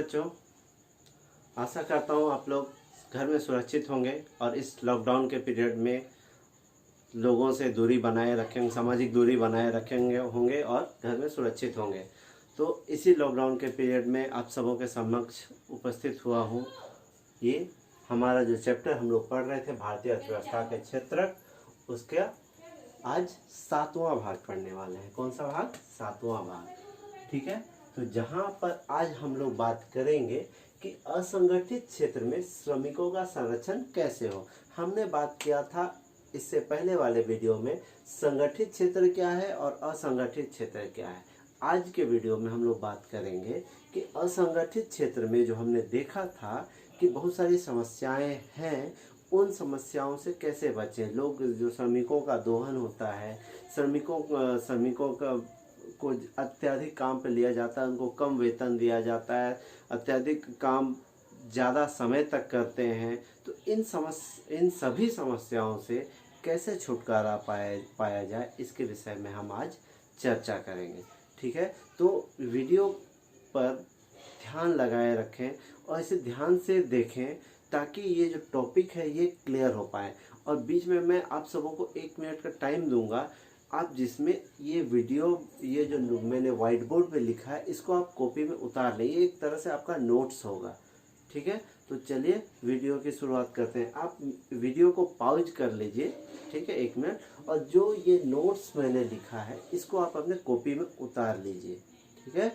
बच्चों, आशा करता हूँ आप लोग घर में सुरक्षित होंगे और इस लॉकडाउन के पीरियड में लोगों से दूरी बनाए रखेंगे, सामाजिक दूरी बनाए रखेंगे होंगे और घर में सुरक्षित होंगे। तो इसी लॉकडाउन के पीरियड में आप सबों के समक्ष उपस्थित हुआ हूँ। ये हमारा जो चैप्टर हम लोग पढ़ रहे थे भारतीय अर्थव्यवस्था के क्षेत्रक, उसका आज 7वां भाग पढ़ने वाले हैं। कौन सा भाग? 7वां भाग। ठीक है, तो जहाँ पर आज हम लोग बात करेंगे कि असंगठित क्षेत्र में श्रमिकों का संरक्षण कैसे हो। हमने बात किया था इससे पहले वाले वीडियो में संगठित क्षेत्र क्या है और असंगठित क्षेत्र क्या है। आज के वीडियो में हम लोग बात करेंगे कि असंगठित क्षेत्र में जो हमने देखा था कि बहुत सारी समस्याएं हैं, उन समस्याओं से कैसे बचें। लोग जो श्रमिकों का दोहन होता है, श्रमिकों का को अत्यधिक काम पे लिया जाता है, उनको कम वेतन दिया जाता है, अत्यधिक काम ज़्यादा समय तक करते हैं। तो इन सभी समस्याओं से कैसे छुटकारा पाया जाए, इसके विषय में हम आज चर्चा करेंगे। ठीक है, तो वीडियो पर ध्यान लगाए रखें और इसे ध्यान से देखें ताकि ये जो टॉपिक है ये क्लियर हो पाए। और बीच में मैं आप सबों को 1 मिनट का टाइम दूंगा, आप जिसमें ये वीडियो, ये जो मैंने व्हाइट बोर्ड पे लिखा है, इसको आप कॉपी में उतार लें। ये एक तरह से आपका नोट्स होगा। ठीक है, तो चलिए वीडियो की शुरुआत करते हैं। आप वीडियो को पॉज कर लीजिए, ठीक है, 1 मिनट, और जो ये नोट्स मैंने लिखा है इसको आप अपने कॉपी में उतार लीजिए। ठीक है,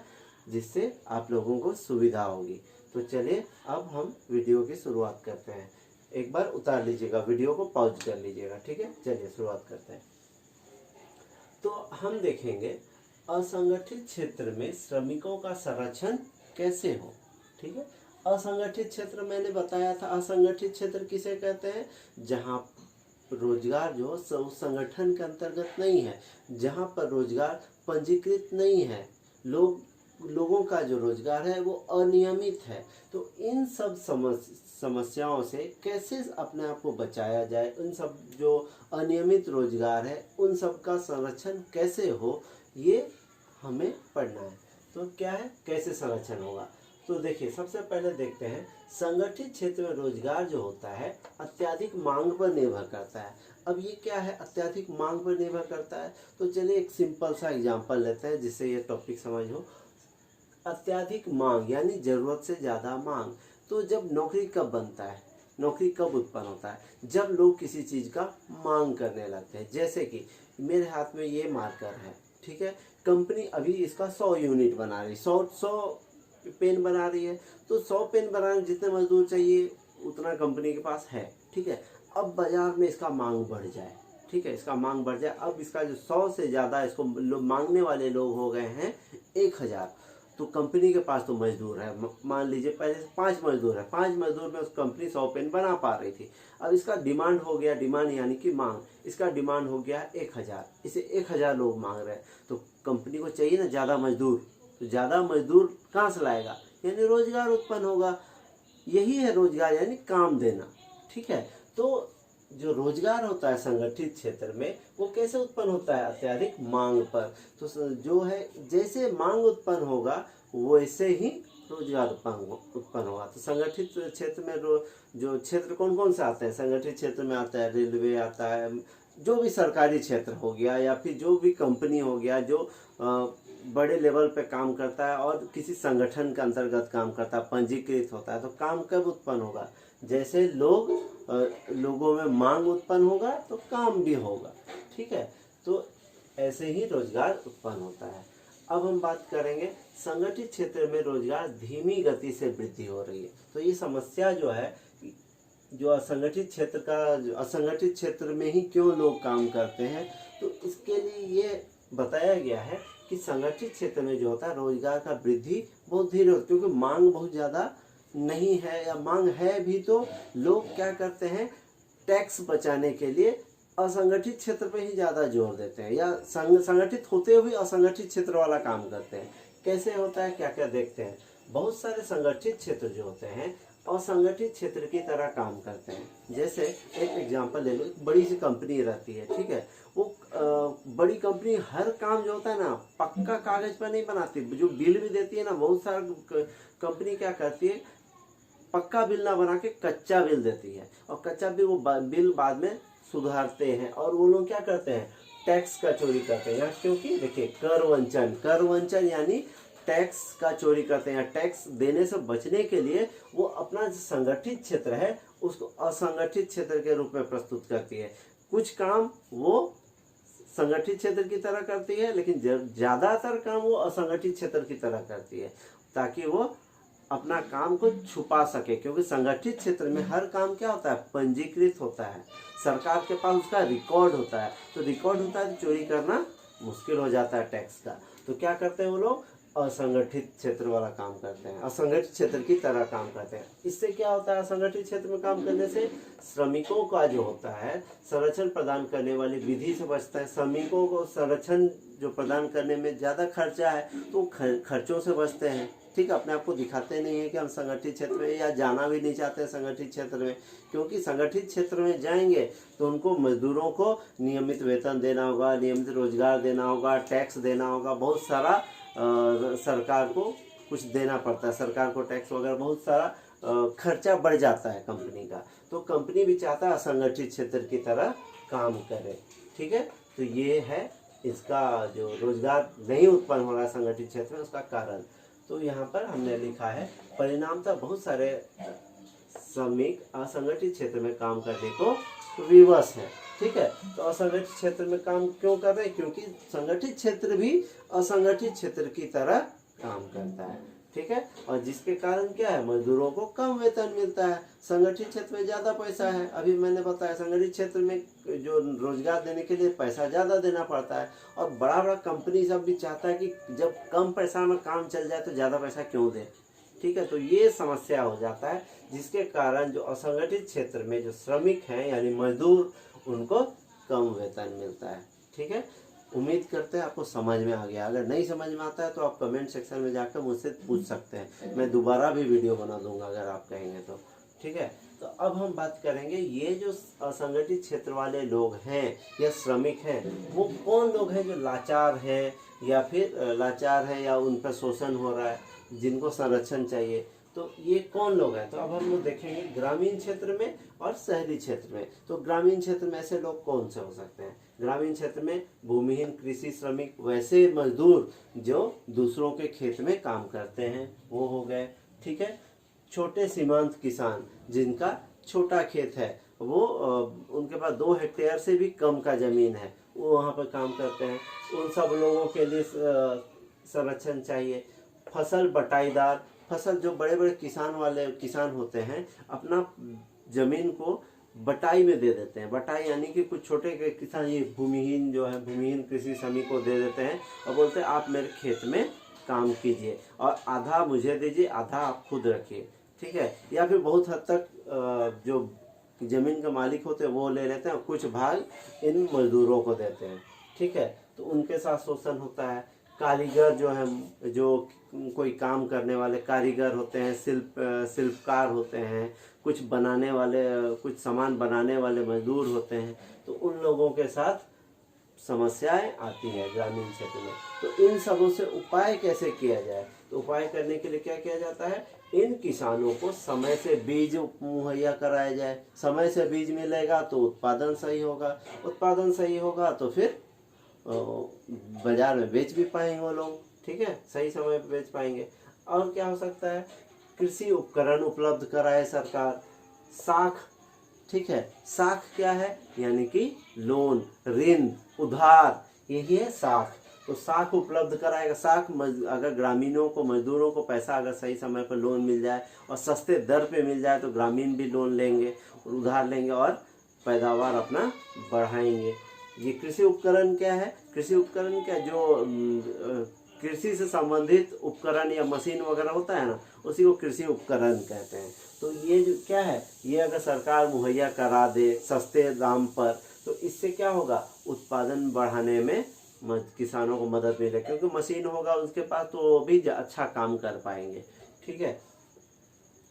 जिससे आप लोगों को सुविधा होगी। तो चलिए अब हम वीडियो की शुरुआत करते हैं। एक बार उतार लीजिएगा, वीडियो को पॉज कर लीजिएगा। ठीक है, चलिए शुरुआत करते हैं। तो हम देखेंगे असंगठित क्षेत्र में श्रमिकों का संरक्षण कैसे हो। ठीक है, असंगठित क्षेत्र मैंने बताया था, असंगठित क्षेत्र किसे कहते हैं? जहां रोजगार जो उस संगठन के अंतर्गत नहीं है, जहां पर रोजगार पंजीकृत नहीं है, लोगों का जो रोजगार है वो अनियमित है। तो इन सब समस्याओं से कैसे अपने आप को बचाया जाए, उन सब जो अनियमित रोजगार है उन सब का संरक्षण कैसे हो, ये हमें पढ़ना है। तो क्या है, कैसे संरक्षण होगा? तो देखिए, सबसे पहले देखते हैं संगठित क्षेत्र में रोजगार जो होता है अत्यधिक मांग पर निर्भर करता है। अब ये क्या है, अत्यधिक मांग पर निर्भर करता है? तो चलिए एक सिंपल सा एग्जांपल लेते हैं जिससे ये टॉपिक समझ हो। अत्यधिक मांग यानी जरूरत से ज़्यादा मांग। तो जब नौकरी कब बनता है, नौकरी कब उत्पन्न होता है? जब लोग किसी चीज़ का मांग करने लगते हैं। जैसे कि मेरे हाथ में ये मार्कर है, ठीक है, कंपनी अभी इसका 100 यूनिट बना रही, 100 पेन बना रही है। तो 100 पेन बनाने जितने मजदूर चाहिए उतना कंपनी के पास है। ठीक है, अब बाजार में इसका मांग बढ़ जाए, ठीक है, इसका मांग बढ़ जाए, अब इसका जो 100 से ज़्यादा इसको मांगने वाले लोग हो गए हैं 1000। तो कंपनी के पास तो मजदूर है, मान लीजिए पहले से 5 मजदूर है, 5 मजदूर में उस कंपनी 100 पेन बना पा रही थी। अब इसका डिमांड हो गया, डिमांड यानी कि मांग, इसका डिमांड हो गया 1000, इसे 1000 लोग मांग रहे हैं। तो कंपनी को चाहिए ना ज़्यादा मजदूर, तो ज़्यादा मजदूर कहाँ से लाएगा? यानी रोजगार उत्पन्न होगा। यही है रोजगार, यानी काम देना। ठीक है, तो जो रोजगार होता है संगठित क्षेत्र में वो कैसे उत्पन्न होता है? अत्यधिक मांग पर। तो जो है जैसे मांग उत्पन्न होगा वैसे ही रोजगार उत्पन्न होगा। तो संगठित क्षेत्र में जो क्षेत्र कौन कौन से आते हैं? संगठित क्षेत्र में आता है रेलवे, आता है जो भी सरकारी क्षेत्र हो गया, या फिर जो भी कंपनी हो गया जो बड़े लेवल पे काम करता है और किसी संगठन के अंतर्गत काम करता है, पंजीकृत होता है। तो काम कब उत्पन्न होगा? जैसे लोगों में मांग उत्पन्न होगा तो काम भी होगा। ठीक है, तो ऐसे ही रोजगार उत्पन्न होता है। अब हम बात करेंगे संगठित क्षेत्र में रोजगार धीमी गति से वृद्धि हो रही है। तो ये समस्या जो है, जो असंगठित क्षेत्र में ही क्यों लोग काम करते हैं, तो इसके लिए ये बताया गया है कि संगठित क्षेत्र में जो होता है रोजगार का वृद्धि बहुत धीरे होती है, क्योंकि मांग बहुत ज़्यादा नहीं है, या मांग है भी तो लोग क्या करते हैं, टैक्स बचाने के लिए असंगठित क्षेत्र पे ही ज़्यादा जोर देते हैं, या संगठित होते हुए असंगठित क्षेत्र वाला काम करते हैं। कैसे होता है, क्या क्या देखते हैं। बहुत सारे संगठित क्षेत्र जो होते हैं असंगठित क्षेत्र की तरह काम करते हैं। जैसे एक एग्जांपल ले लो, एक बड़ी सी कंपनी रहती है, ठीक है, वो बड़ी कंपनी हर काम जो होता है ना पक्का कागज पर नहीं बनाती, जो बिल भी देती है ना, बहुत सारा कंपनी क्या करती है, पक्का बिल ना बना के कच्चा बिल देती है, और कच्चा बिल वो बिल बाद में सुधारते हैं, और वो लोग क्या करते हैं, टैक्स का चोरी करते हैं। क्योंकि देखिए कर वंचन यानी टैक्स का चोरी करते हैं, टैक्स देने से बचने के लिए वो अपना जो संगठित क्षेत्र है उसको असंगठित क्षेत्र के रूप में प्रस्तुत करती है। कुछ काम वो संगठित क्षेत्र की तरह करती है, लेकिन ज्यादातर काम वो असंगठित क्षेत्र की तरह करती है, ताकि वो अपना काम को छुपा सके। क्योंकि संगठित क्षेत्र में हर काम क्या होता है, पंजीकृत होता है, सरकार के पास उसका रिकॉर्ड होता है, तो रिकॉर्ड होता है तो चोरी करना मुश्किल हो जाता है टैक्स का। तो क्या करते हैं वो लोग, असंगठित क्षेत्र वाला काम करते हैं, असंगठित क्षेत्र की तरह काम करते हैं। इससे क्या होता है, असंगठित क्षेत्र में काम करने से श्रमिकों का जो होता है संरक्षण प्रदान करने वाली विधि से बचता है। श्रमिकों को संरक्षण जो प्रदान करने में ज़्यादा खर्चा है तो खर्चों से बचते हैं, ठीक है। अपने आप को दिखाते नहीं है कि हम संगठित क्षेत्र में, या जाना भी नहीं चाहते संगठित क्षेत्र में, क्योंकि संगठित क्षेत्र में जाएंगे तो उनको मजदूरों को नियमित वेतन देना होगा, नियमित रोजगार देना होगा, टैक्स देना होगा, बहुत सारा सरकार को कुछ देना पड़ता है, सरकार को टैक्स वगैरह बहुत सारा खर्चा बढ़ जाता है कंपनी का। तो कंपनी भी चाहता है असंगठित क्षेत्र की तरह काम करे, ठीक है। तो ये है इसका जो रोजगार नहीं उत्पन्न हो रहा है संगठित क्षेत्र में, उसका कारण। तो यहाँ पर हमने लिखा है परिणामतः बहुत सारे श्रमिक असंगठित क्षेत्र में काम करने को विवश है, ठीक है। तो असंगठित क्षेत्र में काम क्यों कर रहे हैं, क्योंकि संगठित क्षेत्र भी असंगठित क्षेत्र की तरह काम करता है, ठीक है। और जिसके कारण क्या है, मजदूरों को कम वेतन मिलता है, संगठित क्षेत्र में ज्यादा पैसा है। अभी मैंने बताया संगठित क्षेत्र में जो रोजगार देने के लिए पैसा ज्यादा देना पड़ता है, और बड़ा बड़ा कंपनी सब भी चाहता है कि जब कम पैसा में काम चल जाए तो ज्यादा पैसा क्यों दे, ठीक है। तो ये समस्या हो जाता है, जिसके कारण जो असंगठित क्षेत्र में जो श्रमिक हैं यानी मजदूर, उनको कम वेतन मिलता है, ठीक है। उम्मीद करते हैं आपको समझ में आ गया। अगर नहीं समझ में आता है तो आप कमेंट सेक्शन में जाकर मुझसे पूछ सकते हैं, मैं दोबारा भी वीडियो बना दूंगा अगर आप कहेंगे तो, ठीक है। तो अब हम बात करेंगे ये जो असंगठित क्षेत्र वाले लोग हैं या श्रमिक हैं, वो कौन लोग हैं जो लाचार है या फिर लाचार है या उन पर शोषण हो रहा है, जिनको संरक्षण चाहिए। तो ये कौन लोग हैं, तो अब हम लोग देखेंगे ग्रामीण क्षेत्र में और शहरी क्षेत्र में। तो ग्रामीण क्षेत्र में ऐसे लोग कौन से हो सकते हैं, ग्रामीण क्षेत्र में भूमिहीन कृषि श्रमिक, वैसे मजदूर जो दूसरों के खेत में काम करते हैं वो हो गए, ठीक है। छोटे सीमांत किसान जिनका छोटा खेत है, वो उनके पास 2 हेक्टेयर से भी कम का जमीन है, वो वहाँ पर काम करते हैं, उन सब लोगों के लिए संरक्षण चाहिए। फसल बटाईदार, फसल जो बड़े बड़े किसान होते हैं अपना जमीन को बटाई में दे देते हैं, बटाई यानी कि कुछ छोटे के किसान, ये भूमिहीन जो है भूमिहीन कृषि श्रमिक को दे देते हैं और बोलते हैं आप मेरे खेत में काम कीजिए और आधा मुझे दीजिए, आधा आप खुद रखिए, ठीक है। या फिर बहुत हद तक जो जमीन के मालिक होते हैं वो ले लेते हैं, कुछ भाग इन मजदूरों को देते हैं, ठीक है। तो उनके साथ शोषण होता है। कारीगर जो है, जो कोई काम करने वाले कारीगर होते हैं, शिल्पकार होते हैं, कुछ बनाने वाले, कुछ सामान बनाने वाले मजदूर होते हैं, तो उन लोगों के साथ समस्याएं आती है ग्रामीण क्षेत्र में। तो इन सबों से उपाय कैसे किया जाए, तो उपाय करने के लिए क्या किया जाता है, इन किसानों को समय से बीज मुहैया कराया जाए। समय से बीज मिलेगा तो उत्पादन सही होगा, उत्पादन सही होगा तो फिर बाजार में बेच भी पाएंगे वो लोग, ठीक है, सही समय पे बेच पाएंगे। और क्या हो सकता है, कृषि उपकरण उपलब्ध कराए सरकार। साख, ठीक है, साख क्या है, यानी कि लोन, ऋण, उधार, यही है साख। तो साख उपलब्ध कराएगा। साख अगर ग्रामीणों को, मजदूरों को पैसा अगर सही समय पर लोन मिल जाए और सस्ते दर पे मिल जाए तो ग्रामीण भी लोन लेंगे, उधार लेंगे और पैदावार अपना बढ़ाएंगे। ये कृषि उपकरण क्या है, कृषि उपकरण क्या, जो कृषि से संबंधित उपकरण या मशीन वगैरह होता है ना, उसी को कृषि उपकरण कहते हैं। तो ये जो क्या है, ये अगर सरकार मुहैया करा दे सस्ते दाम पर, तो इससे क्या होगा, उत्पादन बढ़ाने में किसानों को मदद मिले, क्योंकि मशीन होगा उसके पास तो वो भी अच्छा काम कर पाएंगे, ठीक है।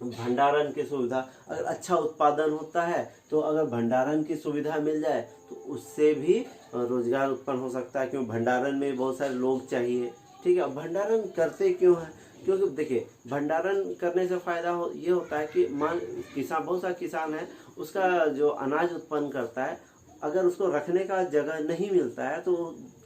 भंडारण की सुविधा, अगर अच्छा उत्पादन होता है तो अगर भंडारण की सुविधा मिल जाए तो उससे भी रोजगार उत्पन्न हो सकता है, क्योंकि भंडारण में बहुत सारे लोग चाहिए। ठीक है, भंडारण करते क्यों है? क्योंकि देखिए भंडारण करने से फायदा ये होता है कि मान किसान, बहुत सारा किसान है, उसका जो अनाज उत्पन्न करता है, अगर उसको रखने का जगह नहीं मिलता है तो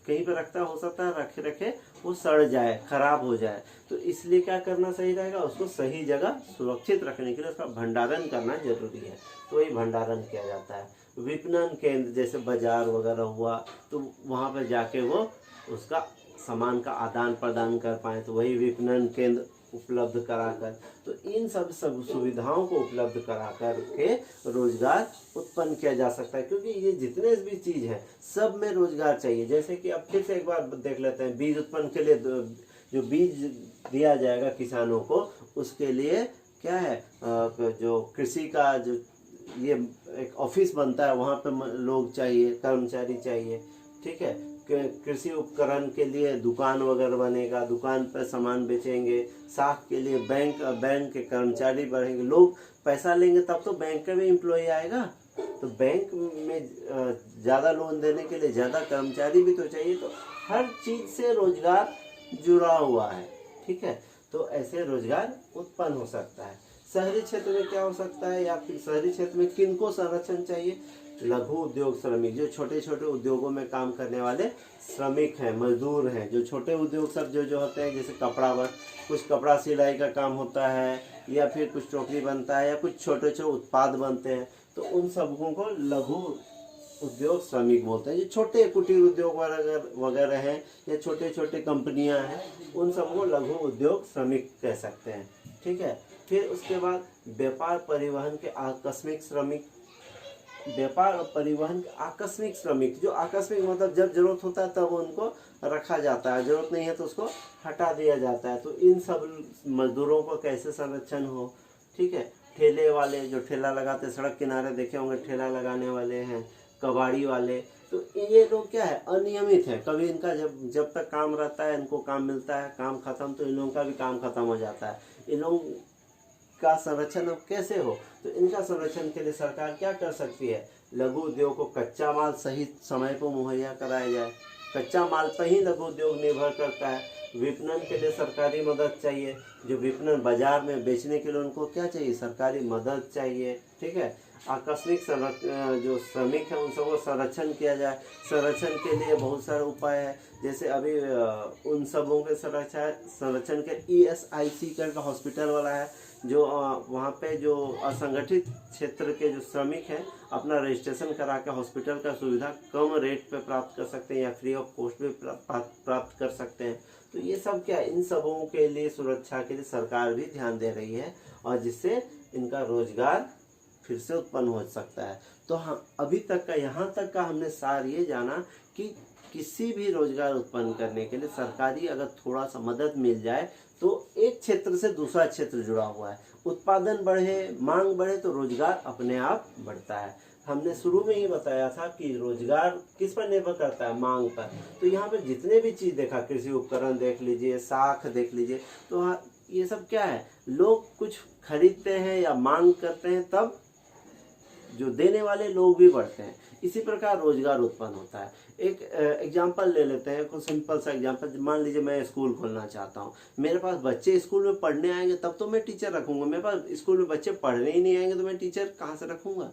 कहीं पर रखता, हो सकता है रखे रखे वो सड़ जाए, खराब हो जाए। तो इसलिए क्या करना सही रहेगा, उसको सही जगह सुरक्षित रखने के लिए उसका भंडारण करना जरूरी है। तो वही भंडारण किया जाता है। विपणन केंद्र जैसे बाजार वगैरह हुआ, तो वहाँ पर जाके वो उसका सामान का आदान प्रदान कर पाए, तो वही विपणन केंद्र उपलब्ध कराकर, तो इन सब सुविधाओं को उपलब्ध करा कर के रोजगार उत्पन्न किया जा सकता है। क्योंकि ये जितने भी चीज है सब में रोजगार चाहिए। जैसे कि अब फिर से एक बार देख लेते हैं, बीज उत्पन्न के लिए जो बीज दिया जाएगा किसानों को, उसके लिए क्या है, जो कृषि का जो ये एक ऑफिस बनता है, वहाँ पे लोग चाहिए, कर्मचारी चाहिए। ठीक है, कृषि उपकरण के लिए दुकान वगैरह बनेगा, दुकान पर सामान बेचेंगे। साख के लिए बैंक के कर्मचारी बढ़ेंगे, लोग पैसा लेंगे तब तो बैंक में एम्प्लॉय आएगा। तो बैंक में ज़्यादा लोन देने के लिए ज़्यादा कर्मचारी भी तो चाहिए। तो हर चीज़ से रोजगार जुड़ा हुआ है। ठीक है, तो ऐसे रोजगार उत्पन्न हो सकता है। शहरी क्षेत्र में क्या हो सकता है, या फिर शहरी क्षेत्र में किनको संरक्षण चाहिए? लघु उद्योग श्रमिक, जो छोटे छोटे उद्योगों में काम करने वाले श्रमिक हैं, मजदूर हैं। जो छोटे उद्योग सब जो होते हैं, जैसे कुछ कपड़ा सिलाई का काम होता है, या फिर कुछ टोकरी बनता है, या कुछ छोटे छोटे उत्पाद बनते हैं, तो उन सबकों को लघु उद्योग श्रमिक बोलते हैं। जो छोटे कुटीर उद्योग वगैरह हैं, या छोटे छोटे कंपनियां हैं, उन सबको लघु उद्योग श्रमिक कह सकते हैं। ठीक है, फिर उसके बाद व्यापार परिवहन के आकस्मिक श्रमिक। व्यापार और परिवहन के आकस्मिक श्रमिक, जो आकस्मिक मतलब जब जरूरत होता है तब उनको रखा जाता है, जरूरत नहीं है तो उसको हटा दिया जाता है। तो इन सब मजदूरों को कैसे संरक्षण हो? ठीक है, ठेले वाले जो ठेला लगाते, सड़क किनारे देखे होंगे ठेला लगाने वाले हैं, कबाड़ी वाले, तो ये लोग क्या है, अनियमित है। कभी इनका जब तक काम रहता है, इनको काम मिलता है, काम खत्म तो इन लोगों का भी काम खत्म हो जाता है। इन लोगों का संरक्षण अब कैसे हो? तो इनका संरक्षण के लिए सरकार क्या कर सकती है? लघु उद्योग को कच्चा माल सही समय पर मुहैया कराया जाए। कच्चा माल पर ही लघु उद्योग निर्भर करता है। विपणन के लिए सरकारी मदद चाहिए। जो विपणन बाजार में बेचने के लिए उनको क्या चाहिए? सरकारी मदद चाहिए। ठीक है, आकस्मिक जो श्रमिक है उन सबको संरक्षण किया जाए। संरक्षण के लिए बहुत सारे उपाय है। जैसे अभी उन सबों के संरक्षण के ESIC करके हॉस्पिटल वाला है, जो वहाँ पे जो असंगठित क्षेत्र के जो श्रमिक हैं अपना रजिस्ट्रेशन करा के हॉस्पिटल का सुविधा कम रेट पे प्राप्त कर सकते हैं, या फ्री ऑफ कॉस्ट भी प्राप्त कर सकते हैं। तो ये सब क्या, इन सबों के लिए सुरक्षा के लिए सरकार भी ध्यान दे रही है, और जिससे इनका रोजगार फिर से उत्पन्न हो सकता है। तो हाँ, अभी तक का यहाँ तक का हमने सार ये जाना कि किसी भी रोजगार उत्पन्न करने के लिए सरकारी अगर थोड़ा सा मदद मिल जाए तो एक क्षेत्र से दूसरा क्षेत्र जुड़ा हुआ है। उत्पादन बढ़े, मांग बढ़े तो रोजगार अपने आप बढ़ता है। हमने शुरू में ही बताया था कि रोजगार किस पर निर्भर करता है? मांग पर। तो यहाँ पे जितने भी चीज देखा, कृषि उपकरण देख लीजिए, साख देख लीजिए, तो ये सब क्या है, लोग कुछ खरीदते हैं या मांग करते हैं, तब जो देने वाले लोग भी बढ़ते हैं। इसी प्रकार रोजगार उत्पन्न होता है। एक एग्जांपल ले लेते हैं, कुछ सिंपल सा एग्जांपल। मान लीजिए मैं स्कूल खोलना चाहता हूँ, मेरे पास बच्चे स्कूल में पढ़ने आएंगे तब तो मैं टीचर रखूंगा। मेरे पास स्कूल में बच्चे पढ़ने ही नहीं आएंगे तो मैं टीचर कहाँ से रखूंगा?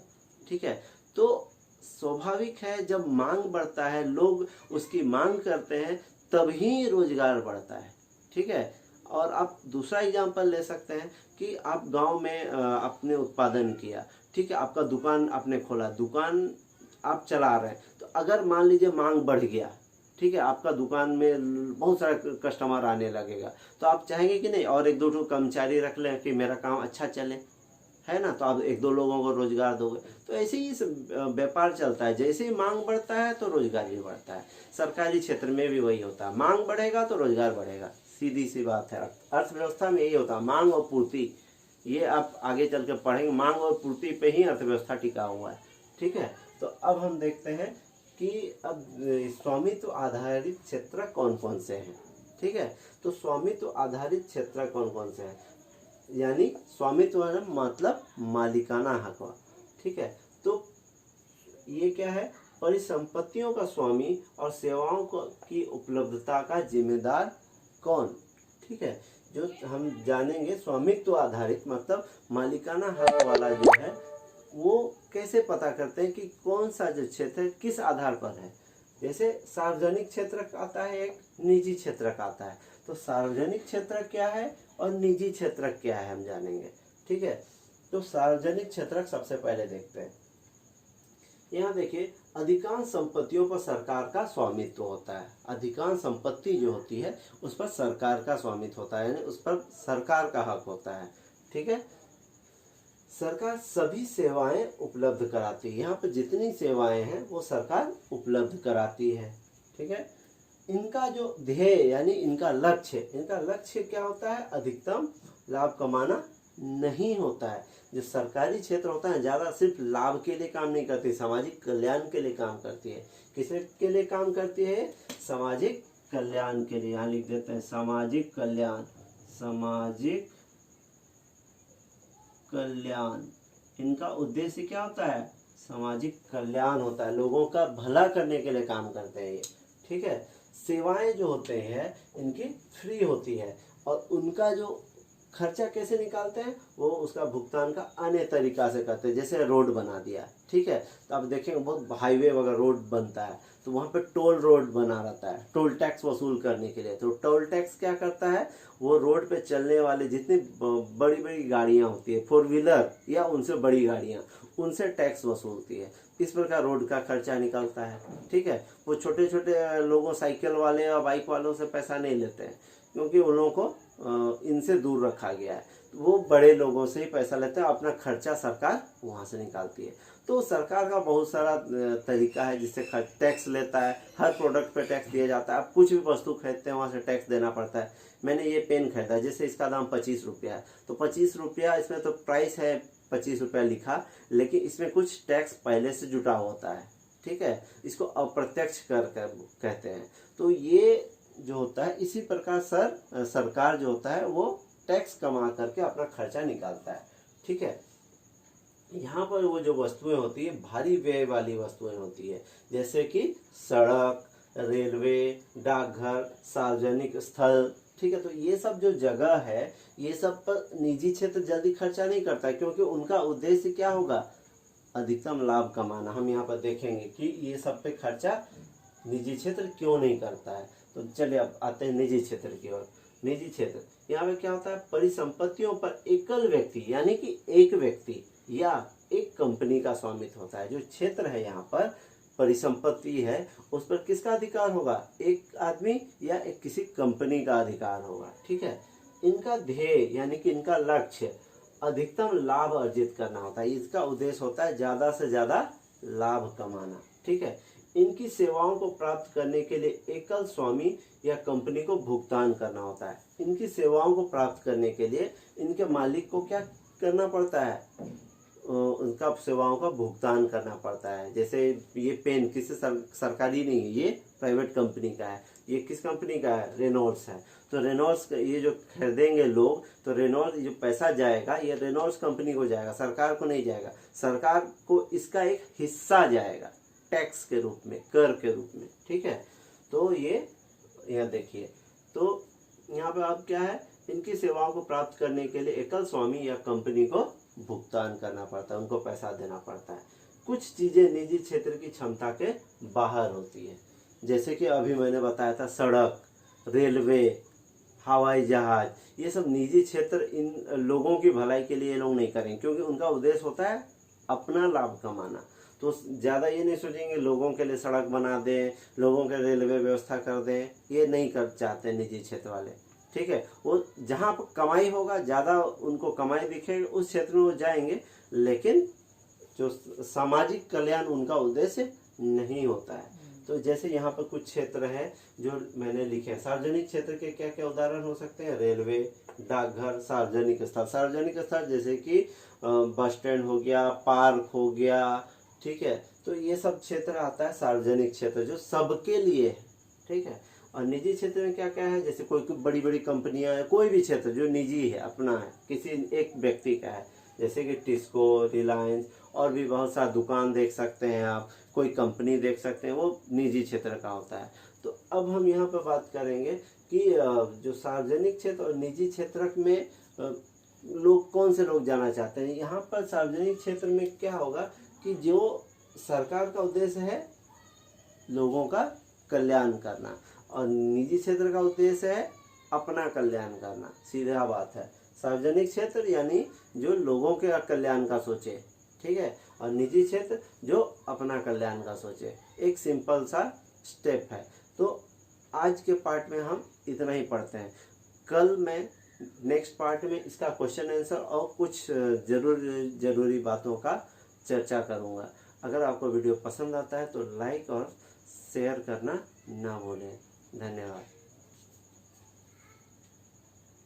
ठीक है, तो स्वाभाविक है जब मांग बढ़ता है, लोग उसकी मांग करते हैं, तभी रोजगार बढ़ता है। ठीक है, और आप दूसरा एग्जांपल ले सकते हैं कि आप गांव में आपने उत्पादन किया, ठीक है, आपका दुकान आपने खोला, दुकान आप चला रहे हैं, तो अगर मान लीजिए मांग बढ़ गया, ठीक है, आपका दुकान में बहुत सारा कस्टमर आने लगेगा, तो आप चाहेंगे कि नहीं और एक दो कर्मचारी रख लें कि मेरा काम अच्छा चले, है ना? तो आप एक दो लोगों को रोजगार दोगे। तो ऐसे ही व्यापार चलता है, जैसे ही मांग बढ़ता है तो रोजगार भी बढ़ता है। सरकारी क्षेत्र में भी वही होता है, मांग बढ़ेगा तो रोजगार बढ़ेगा, सीधी सी बात है। अर्थव्यवस्था में यही होता है, मांग और पूर्ति। ये आप आगे चल के पढ़ेंगे, मांग और पूर्ति पे ही अर्थव्यवस्था टिका हुआ है। ठीक है, तो अब हम देखते हैं कि अब स्वामित्व आधारित क्षेत्र कौन कौन से हैं। ठीक है, तो स्वामित्व आधारित क्षेत्र कौन कौन से हैं? यानी स्वामित्व मतलब मालिकाना हक हुआ। ठीक है, तो ये क्या है, परिसंपत्तियों का स्वामी और सेवाओं को की उपलब्धता का जिम्मेदार कौन। ठीक है, जो हम जानेंगे स्वामित्व आधारित मतलब मालिकाना हक वाला जो है वो कैसे पता करते हैं कि कौन सा जो क्षेत्र है किस आधार पर है। जैसे सार्वजनिक क्षेत्र आता है, एक निजी क्षेत्र का आता है। तो सार्वजनिक क्षेत्र क्या है और निजी क्षेत्र क्या है हम जानेंगे। ठीक है, तो सार्वजनिक क्षेत्र सबसे पहले देखते हैं। यहाँ देखिए, अधिकांश संपत्तियों पर सरकार का स्वामित्व होता है। अधिकांश संपत्ति जो होती है उस पर सरकार का स्वामित्व होता है, यानी उस पर सरकार का हक होता है। ठीक है, सरकार सभी सेवाएं उपलब्ध कराती है। यहाँ पर जितनी सेवाएं हैं वो सरकार उपलब्ध कराती है। ठीक है, इनका जो ध्येय यानी इनका लक्ष्य क्या होता है, अधिकतम लाभ कमाना नहीं होता है। जो सरकारी क्षेत्र होता है ज़्यादा सिर्फ लाभ के लिए काम नहीं करती, सामाजिक कल्याण के लिए काम करती है। किसके लिए काम करती है, सामाजिक कल्याण के लिए। यहाँ लिख देते हैं सामाजिक कल्याण। सामाजिक कल्याण इनका उद्देश्य क्या होता है, सामाजिक कल्याण होता है, लोगों का भला करने के लिए काम करते हैं ये। ठीक है, सेवाएं जो होते हैं इनकी फ्री होती है और उनका जो खर्चा कैसे निकालते हैं, वो उसका भुगतान का अन्य तरीका से करते हैं। जैसे रोड बना दिया, ठीक है, तो आप देखेंगे बहुत हाईवे वगैरह रोड बनता है तो वहाँ पे टोल रोड बना रहता है टोल टैक्स वसूल करने के लिए। तो टोल टैक्स क्या करता है, वो रोड पे चलने वाले जितनी बड़ी बड़ी गाड़ियाँ होती है, 4 व्हीलर या उनसे बड़ी गाड़ियाँ, उनसे टैक्स वसूलती है। इस प्रकार रोड का खर्चा निकलता है। ठीक है, वो छोटे छोटे लोगों, साइकिल वाले और बाइक वालों से पैसा नहीं लेते हैं क्योंकि उन लोगों को इनसे दूर रखा गया है। वो बड़े लोगों से ही पैसा लेते हैं, अपना खर्चा सरकार वहाँ से निकालती है। तो सरकार का बहुत सारा तरीका है जिससे टैक्स लेता है। हर प्रोडक्ट पे टैक्स दिया जाता है। आप कुछ भी वस्तु खरीदते हैं वहाँ से टैक्स देना पड़ता है। मैंने ये पेन खरीदा, जैसे इसका दाम 25 रुपया है, तो 25 रुपया इसमें तो प्राइस है 25 रुपया लिखा, लेकिन इसमें कुछ टैक्स पहले से जुटा होता है। ठीक है, इसको अप्रत्यक्ष कर कहते हैं। तो ये जो होता है इसी प्रकार सरकार जो होता है वो टैक्स कमा करके अपना खर्चा निकालता है। ठीक है, यहाँ पर वो जो वस्तुएं होती है भारी व्यय वाली वस्तुएं होती है, जैसे कि सड़क, रेलवे, डाकघर, सार्वजनिक स्थल। ठीक है, तो ये सब जो जगह है ये सब पर निजी क्षेत्र जल्दी खर्चा नहीं करता है क्योंकि उनका उद्देश्य क्या होगा, अधिकतम लाभ कमाना। हम यहाँ पर देखेंगे कि ये सब पे खर्चा निजी क्षेत्र क्यों नहीं करता है। तो चलिए अब आते हैं निजी क्षेत्र की ओर। निजी क्षेत्र यहाँ पे क्या होता है, परिसंपत्तियों पर एकल व्यक्ति यानी कि एक व्यक्ति या एक कंपनी का स्वामित्व होता है। जो क्षेत्र है यहाँ पर परिसंपत्ति है उस पर किसका अधिकार होगा, एक आदमी या एक किसी कंपनी का अधिकार होगा। ठीक है, इनका ध्येय यानी कि इनका लक्ष्य अधिकतम लाभ अर्जित करना होता है। इसका उद्देश्य होता है ज़्यादा से ज़्यादा लाभ कमाना। ठीक है, इनकी सेवाओं को प्राप्त करने के लिए एकल स्वामी या कंपनी को भुगतान करना होता है। इनकी सेवाओं को प्राप्त करने के लिए इनके मालिक को क्या करना पड़ता है, उनका सेवाओं का भुगतान करना पड़ता है। जैसे ये पेन किसी सरकारी नहीं है, ये प्राइवेट कंपनी का है। ये किस कंपनी का है, रेनॉल्ड्स है। तो रेनॉल्ड्स ये जो खरीदेंगे लोग, तो रेनॉल्ड्स जो पैसा जाएगा ये रेनॉल्ड्स कंपनी को जाएगा, सरकार को नहीं जाएगा। सरकार को इसका एक हिस्सा जाएगा टैक्स के रूप में, कर के रूप में। ठीक है, तो ये यहाँ देखिए, तो यहाँ पे अब क्या है, इनकी सेवाओं को प्राप्त करने के लिए एकल स्वामी या कंपनी को भुगतान करना पड़ता है, उनको पैसा देना पड़ता है। कुछ चीजें निजी क्षेत्र की क्षमता के बाहर होती है, जैसे कि अभी मैंने बताया था सड़क, रेलवे, हवाई जहाज, ये सब निजी क्षेत्र इन लोगों की भलाई के लिए ये लोग नहीं करेंगे क्योंकि उनका उद्देश्य होता है अपना लाभ कमाना। तो ज़्यादा ये नहीं सोचेंगे लोगों के लिए सड़क बना दें, लोगों के रेलवे व्यवस्था कर दें, ये नहीं कर चाहते निजी क्षेत्र वाले। ठीक है, वो जहाँ पर कमाई होगा, ज़्यादा उनको कमाई दिखेगी उस क्षेत्र में वो जाएंगे, लेकिन जो सामाजिक कल्याण उनका उद्देश्य नहीं होता है। तो जैसे यहाँ पर कुछ क्षेत्र है जो मैंने लिखे, सार्वजनिक क्षेत्र के क्या क्या उदाहरण हो सकते हैं, रेलवे, डाकघर, सार्वजनिक स्थल। सार्वजनिक स्थल जैसे कि बस स्टैंड हो गया, पार्क हो गया। ठीक है, तो ये सब क्षेत्र आता है सार्वजनिक क्षेत्र जो सबके लिए है। ठीक है, और निजी क्षेत्र में क्या क्या है, जैसे कोई कोई बड़ी बड़ी कंपनियां है, कोई भी क्षेत्र जो निजी है, अपना है, किसी एक व्यक्ति का है, जैसे कि टिस्को, रिलायंस और भी बहुत सारा दुकान देख सकते हैं आप, कोई कंपनी देख सकते हैं, वो निजी क्षेत्र का होता है। तो अब हम यहाँ पर बात करेंगे कि जो सार्वजनिक क्षेत्र और निजी क्षेत्र में लोग कौन से लोग जाना चाहते हैं। यहाँ पर सार्वजनिक क्षेत्र में क्या होगा कि जो सरकार का उद्देश्य है लोगों का कल्याण करना, और निजी क्षेत्र का उद्देश्य है अपना कल्याण करना। सीधा बात है, सार्वजनिक क्षेत्र यानी जो लोगों के कल्याण का सोचे, ठीक है, और निजी क्षेत्र जो अपना कल्याण का सोचे। एक सिंपल सा स्टेप है। तो आज के पार्ट में हम इतना ही पढ़ते हैं। कल मैं नेक्स्ट पार्ट में इसका क्वेश्चन आंसर और कुछ ज़रूरी बातों का चर्चा करूँगा। अगर आपको वीडियो पसंद आता है तो लाइक और शेयर करना ना भूलें। धन्यवाद।